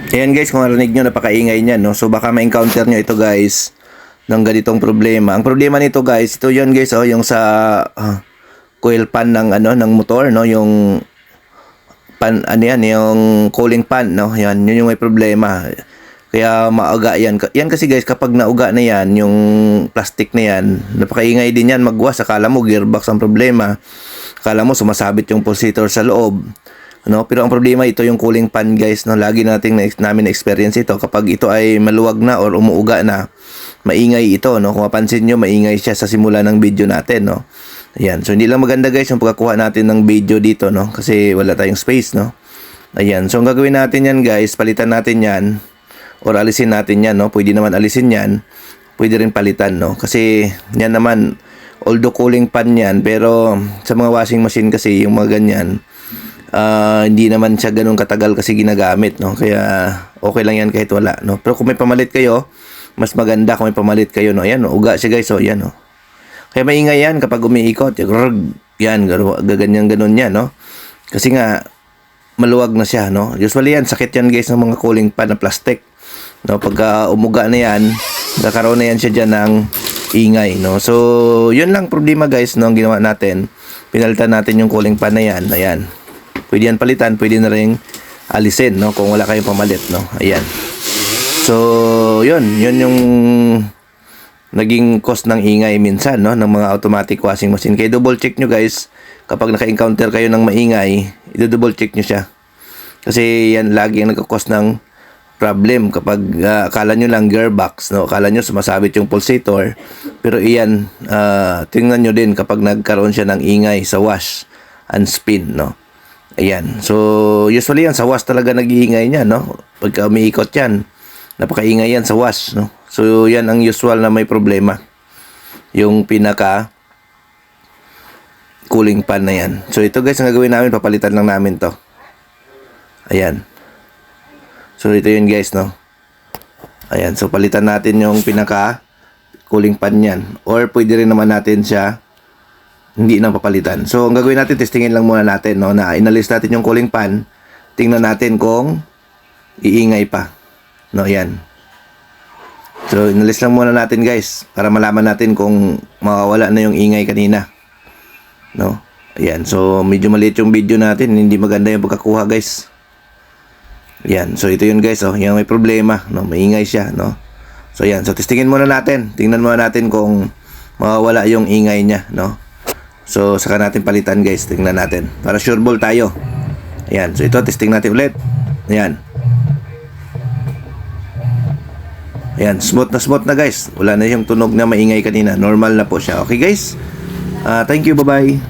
Ayan guys, kung narinig nyo, napakaingay niyan, no? So baka ma-encounter nyo ito guys ng ganitong problema. Ang problema nito guys, ito yun guys, yung sa coil pan ng ng motor, no? Yung pan ano yan, yung cooling pan, no? Yan, yun yung may problema. Kaya maaga yan. Yan kasi guys, kapag nauga na yan, yung plastic na yan, napakaingay din yan magwas. Akala mo gearbox ang problema. Akala mo sumasabit yung pulsator sa loob. No, pero ang problema ito yung cooling pan guys, no. Lagi namin na-experience ito kapag ito ay maluwag na or umuuga na, maingay ito, no. Kung mapansin niyo, maingay siya sa simula ng video natin, no. Ayan. So hindi lang maganda guys yung pagkuha natin ng video dito, no, kasi wala tayong space, no. Ayan. So ang gagawin natin yan guys, palitan natin yan or alisin natin yan, no. Pwede naman alisin yan, pwede rin palitan, no. Kasi yan naman, although cooling pan yan, pero sa mga washing machine kasi yung mga ganyan, hindi naman siya ganun katagal kasi ginagamit, no. Kaya okay lang yan kahit wala, no. Pero kung may pamalit kayo, mas maganda kung may pamalit kayo, no. Ayan, no, uga siya guys, yan, no. Kaya maingay yan kapag umiikot, yan, gaganyan ganun yan, no. Kasi nga maluwag na siya, no. Usually yan, sakit yan guys ng mga cooling pan na plastic, no. Pagka umuga na yan, nagkakaroon na yan siya dyan ng ingay, no. So yun lang problema guys, no, ang ginawa natin, pinalitan natin yung cooling pan na yan. Ayan, pwede yan palitan, pwede na rin alisin, no, kung wala kayong pamalit, no. Ayan. So, yun yung naging cost ng ingay minsan, no, ng mga automatic washing machine. Kaya double check nyo guys, kapag naka-encounter kayo ng maingay, i-double check nyo siya. Kasi yan lagi ang nagka-cost ng problem kapag akala nyo lang gearbox, no, akala nyo sumasabit yung pulsator, pero iyan, tingnan nyo din kapag nagkaroon siya ng ingay sa wash and spin, no. Ayan. So, usually yan, sa wash talaga nag-iingay niya, no? Pagka umiikot yan, napakaingay yan sa wash, no? So, yan ang usual na may problema. Yung pinaka cooling pan na yan. So, ito guys, ang gagawin namin, papalitan lang namin to. Ayan. So, ito yun guys, no? Ayan. So, palitan natin yung pinaka cooling pan yan. Or, pwede rin naman natin siya hindi nang papalitan. So, ang gagawin natin, testingin lang muna natin, no, na inalis natin yung cooling pan. Tingnan natin kung iingay pa. No, yan. So, inalis lang muna natin, guys, para malaman natin kung mawawala na yung ingay kanina. No? Ayan. So, medyo maliit yung video natin. Hindi maganda yung pagkakuha, guys. Ayan. So, ito yun, guys. Oh, yung may problema. No? Maingay siya, no? So, ayan. So, testingin muna natin. Tingnan muna natin kung mawawala yung ingay niya, no? So, saka natin palitan guys. Tingnan natin. Para sure ball tayo. Ayan. So, ito, testing natin ulit. Ayan. Ayan. Smooth na guys. Wala na yung tunog na maingay kanina. Normal na po siya. Okay guys? Thank you. Bye-bye.